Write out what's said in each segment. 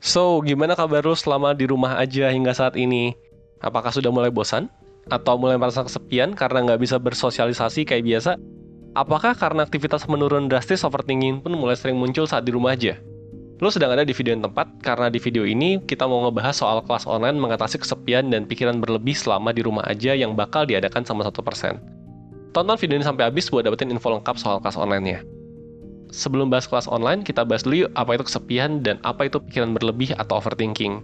So, gimana kabar lu selama di rumah aja hingga saat ini? Apakah sudah mulai bosan? Atau mulai merasa kesepian karena nggak bisa bersosialisasi kayak biasa? Apakah karena aktivitas menurun drastis, overthinking pun mulai sering muncul saat di rumah aja? Lu sedang ada di video yang tepat, karena di video ini kita mau ngebahas soal kelas online mengatasi kesepian dan pikiran berlebih selama di rumah aja yang bakal diadakan sama 1%. Tonton video ini sampai habis buat dapetin info lengkap soal kelas online-nya. Sebelum bahas kelas online, kita bahas dulu yuk apa itu kesepian dan apa itu pikiran berlebih atau overthinking.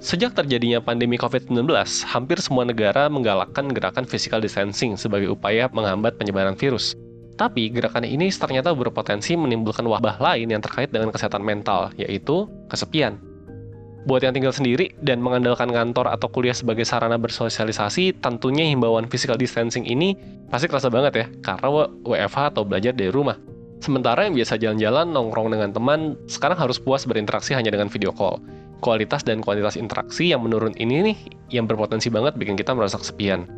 Sejak terjadinya pandemi COVID-19, hampir semua negara menggalakkan gerakan physical distancing sebagai upaya menghambat penyebaran virus. Tapi gerakan ini ternyata berpotensi menimbulkan wabah lain yang terkait dengan kesehatan mental, yaitu kesepian. Buat yang tinggal sendiri dan mengandalkan kantor atau kuliah sebagai sarana bersosialisasi, tentunya himbauan physical distancing ini pasti kerasa banget ya, karena WFH atau belajar dari rumah. Sementara yang biasa jalan-jalan, nongkrong dengan teman, sekarang harus puas berinteraksi hanya dengan video call. Kualitas dan kuantitas interaksi yang menurun ini nih, yang berpotensi banget bikin kita merasa kesepian.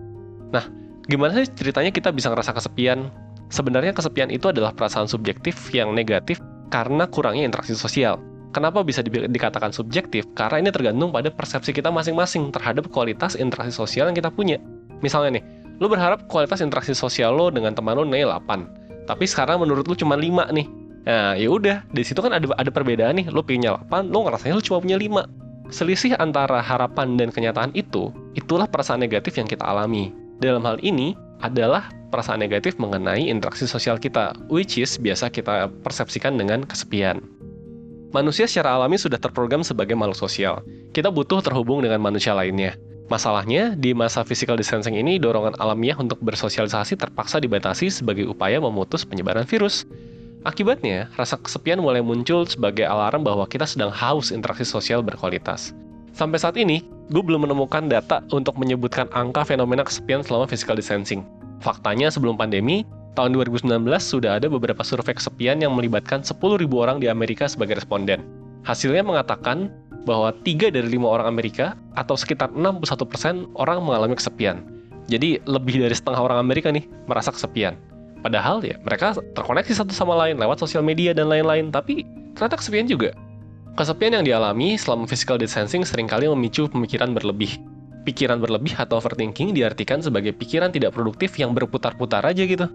Nah, gimana sih ceritanya kita bisa ngerasa kesepian? Sebenarnya kesepian itu adalah perasaan subjektif yang negatif karena kurangnya interaksi sosial. Kenapa bisa dikatakan subjektif? Karena ini tergantung pada persepsi kita masing-masing terhadap kualitas interaksi sosial yang kita punya. Misalnya nih, lu berharap kualitas interaksi sosial lo dengan teman lo nilai 8, tapi sekarang menurut lu cuma 5 nih. Nah, ya udah, di situ kan ada perbedaan nih. Lu pinginnya 8, lu ngerasanya lu cuma punya 5. Selisih antara harapan dan kenyataan itulah perasaan negatif yang kita alami. Dalam hal ini adalah perasaan negatif mengenai interaksi sosial kita, which is biasa kita persepsikan dengan kesepian. Manusia secara alami sudah terprogram sebagai makhluk sosial. Kita butuh terhubung dengan manusia lainnya. Masalahnya, di masa physical distancing ini, dorongan alamiah untuk bersosialisasi terpaksa dibatasi sebagai upaya memutus penyebaran virus. Akibatnya, rasa kesepian mulai muncul sebagai alarm bahwa kita sedang haus interaksi sosial berkualitas. Sampai saat ini, gue belum menemukan data untuk menyebutkan angka fenomena kesepian selama physical distancing. Faktanya, sebelum pandemi, tahun 2019 sudah ada beberapa survei kesepian yang melibatkan 10.000 orang di Amerika sebagai responden. Hasilnya mengatakan bahwa 3 dari 5 orang Amerika, atau sekitar 61% orang mengalami kesepian. Jadi lebih dari setengah orang Amerika nih merasa kesepian. Padahal ya mereka terkoneksi satu sama lain lewat sosial media dan lain-lain, tapi ternyata kesepian juga. Kesepian yang dialami selama physical distancing seringkali memicu pemikiran berlebih. Pikiran berlebih atau overthinking diartikan sebagai pikiran tidak produktif yang berputar-putar aja gitu.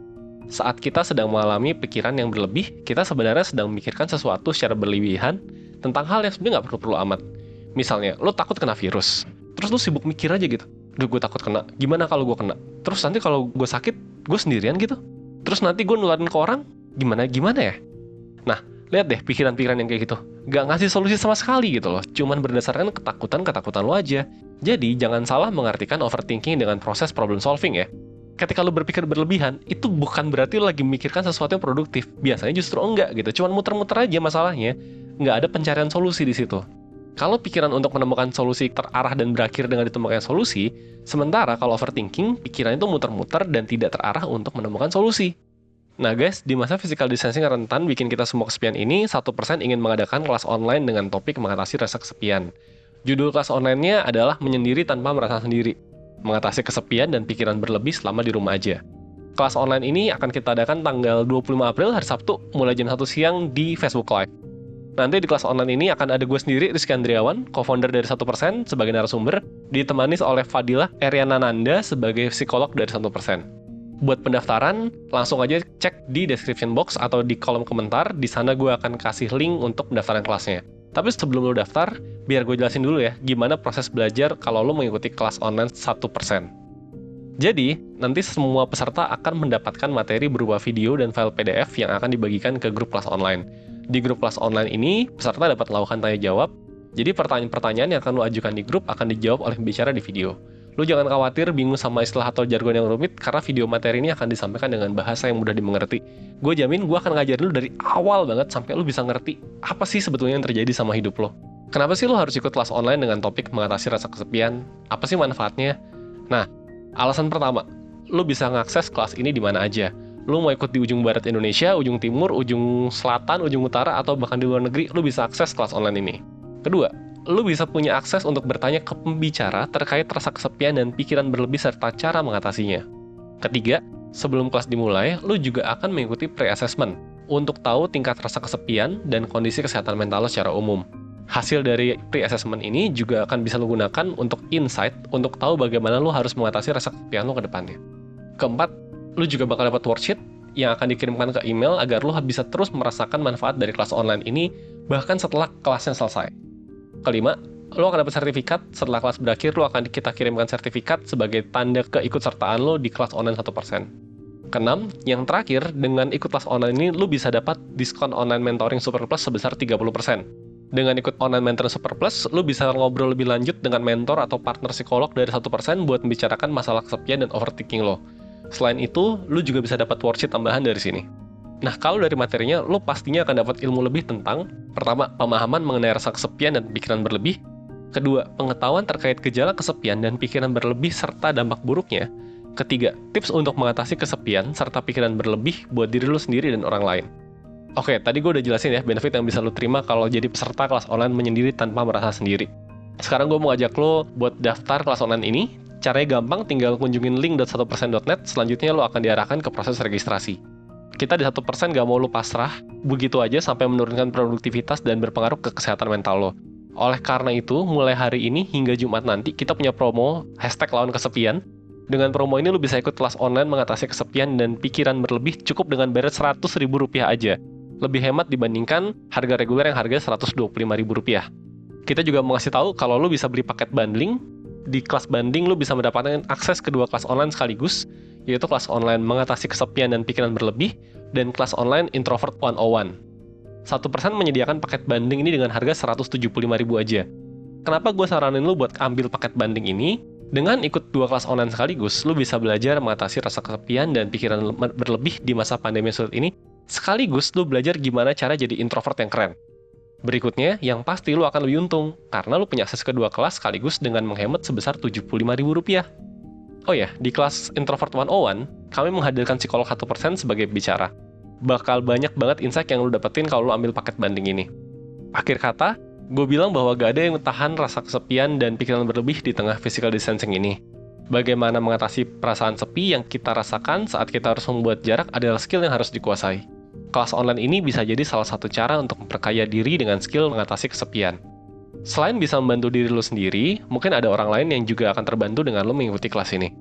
Saat kita sedang mengalami pikiran yang berlebih, kita sebenarnya sedang memikirkan sesuatu secara berlebihan tentang hal yang sebenarnya nggak perlu-perlu amat. Misalnya, lo takut kena virus, terus lo sibuk mikir aja gitu. Duh, gue takut kena, gimana kalau gue kena? Terus nanti kalau gue sakit, gue sendirian gitu. Terus nanti gue nularin ke orang, gimana ya? Nah, lihat deh pikiran-pikiran yang kayak gitu. Nggak ngasih solusi sama sekali gitu loh, cuman berdasarkan ketakutan lo aja. Jadi, jangan salah mengartikan overthinking dengan proses problem solving ya. Ketika lu berpikir berlebihan, itu bukan berarti lu lagi memikirkan sesuatu yang produktif. Biasanya justru enggak gitu, cuman muter-muter aja masalahnya. Nggak ada pencarian solusi di situ. Kalau pikiran untuk menemukan solusi terarah dan berakhir dengan ditemukan solusi, sementara kalau overthinking, pikiran itu muter-muter dan tidak terarah untuk menemukan solusi. Nah guys, di masa physical distancing rentan bikin kita semua kesepian ini, 1% ingin mengadakan kelas online dengan topik mengatasi rasa kesepian. Judul kelas online-nya adalah Menyendiri Tanpa Merasa Sendiri. Mengatasi kesepian dan pikiran berlebih selama di rumah aja. Kelas online ini akan kita adakan tanggal 25 April hari Sabtu mulai jam 1 siang di Facebook Live. Nanti di kelas online ini akan ada gue sendiri, Rizky Andriawan, co-founder dari 1% sebagai narasumber, ditemani oleh Fadilah Erianananda sebagai psikolog dari 1%. Buat pendaftaran, langsung aja cek di description box atau di kolom komentar, di sana gue akan kasih link untuk pendaftaran kelasnya. Tapi sebelum lo daftar, biar gue jelasin dulu ya, gimana proses belajar kalau lo mengikuti kelas online 1%. Jadi, nanti semua peserta akan mendapatkan materi berupa video dan file PDF yang akan dibagikan ke grup kelas online. Di grup kelas online ini, peserta dapat melakukan tanya-jawab, jadi pertanyaan-pertanyaan yang akan lo ajukan di grup akan dijawab oleh pembicara di video. Lo jangan khawatir bingung sama istilah atau jargon yang rumit, karena video materi ini akan disampaikan dengan bahasa yang mudah dimengerti. Gue jamin gue akan ngajarin lo dari awal banget sampai lo bisa ngerti apa sih sebetulnya yang terjadi sama hidup lo. Kenapa sih lo harus ikut kelas online dengan topik mengatasi rasa kesepian? Apa sih manfaatnya? Nah, alasan pertama, lo bisa ngakses kelas ini di mana aja. Lo mau ikut di ujung barat Indonesia, ujung timur, ujung selatan, ujung utara, atau bahkan di luar negeri, lo bisa akses kelas online ini. Kedua, lu bisa punya akses untuk bertanya ke pembicara terkait rasa kesepian dan pikiran berlebih serta cara mengatasinya. Ketiga, Sebelum kelas dimulai, lu juga akan mengikuti pre-assessment untuk tahu tingkat rasa kesepian dan kondisi kesehatan mental lo secara umum. Hasil dari pre-assessment ini juga akan bisa lo gunakan untuk insight untuk tahu bagaimana lo harus mengatasi rasa kesepian lo ke depannya. Keempat, lu juga bakal dapat worksheet yang akan dikirimkan ke email agar lo bisa terus merasakan manfaat dari kelas online ini bahkan setelah kelasnya selesai. Kelima, lo akan dapat sertifikat. Setelah kelas berakhir, lo akan kita kirimkan sertifikat sebagai tanda keikutsertaan lo di kelas online 1%. Keenam, yang terakhir, dengan ikut kelas online ini, lo bisa dapat diskon online mentoring Super Plus sebesar 30%. Dengan ikut online mentoring Super Plus, lo bisa ngobrol lebih lanjut dengan mentor atau partner psikolog dari 1% buat membicarakan masalah kesepian dan overthinking lo. Selain itu, lo juga bisa dapat worksheet tambahan dari sini. Nah, kalau dari materinya, lo pastinya akan dapat ilmu lebih tentang, pertama, pemahaman mengenai rasa kesepian dan pikiran berlebih. Kedua, pengetahuan terkait gejala kesepian dan pikiran berlebih serta dampak buruknya. Ketiga, tips untuk mengatasi kesepian serta pikiran berlebih buat diri lo sendiri dan orang lain. Oke, tadi gue udah jelasin ya benefit yang bisa lo terima kalau jadi peserta kelas online menyendiri tanpa merasa sendiri. Sekarang gue mau ajak lo buat daftar kelas online ini. Caranya gampang, tinggal kunjungin link.1%.net, selanjutnya lo akan diarahkan ke proses registrasi. Kita di 1% gak mau lo pasrah, begitu aja sampai menurunkan produktivitas dan berpengaruh ke kesehatan mental lo. Oleh karena itu, mulai hari ini hingga Jumat nanti, kita punya promo #lawan-kesepian. Dengan promo ini, lo bisa ikut kelas online mengatasi kesepian dan pikiran berlebih cukup dengan bayar Rp100.000 aja. Lebih hemat dibandingkan harga reguler yang harganya Rp125.000. Kita juga mau ngasih tahu kalau lo bisa beli paket bundling. Di kelas bundling, lo bisa mendapatkan akses kedua kelas online sekaligus, yaitu kelas online mengatasi kesepian dan pikiran berlebih, dan kelas online Introvert 101. 1% menyediakan paket bundling ini dengan harga Rp175.000 aja. Kenapa gue saranin lu buat ambil paket bundling ini? Dengan ikut 2 kelas online sekaligus, lu bisa belajar mengatasi rasa kesepian dan pikiran berlebih di masa pandemi sulit ini, sekaligus lu belajar gimana cara jadi introvert yang keren. Berikutnya, yang pasti lu akan lebih untung, karena lu punya akses ke 2 kelas sekaligus dengan menghemat sebesar Rp75.000. Oh ya, di kelas Introvert 101, kami menghadirkan psikolog 1% sebagai bicara. Bakal banyak banget insight yang lu dapetin kalau lu ambil paket bundling ini. Akhir kata, gue bilang bahwa gak ada yang tahan rasa kesepian dan pikiran berlebih di tengah physical distancing ini. Bagaimana mengatasi perasaan sepi yang kita rasakan saat kita harus membuat jarak adalah skill yang harus dikuasai. Kelas online ini bisa jadi salah satu cara untuk memperkaya diri dengan skill mengatasi kesepian. Selain bisa membantu diri lu sendiri, mungkin ada orang lain yang juga akan terbantu dengan lu mengikuti kelas ini.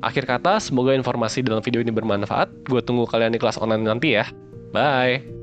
Akhir kata, semoga informasi dalam video ini bermanfaat. Gue tunggu kalian di kelas online nanti ya. Bye!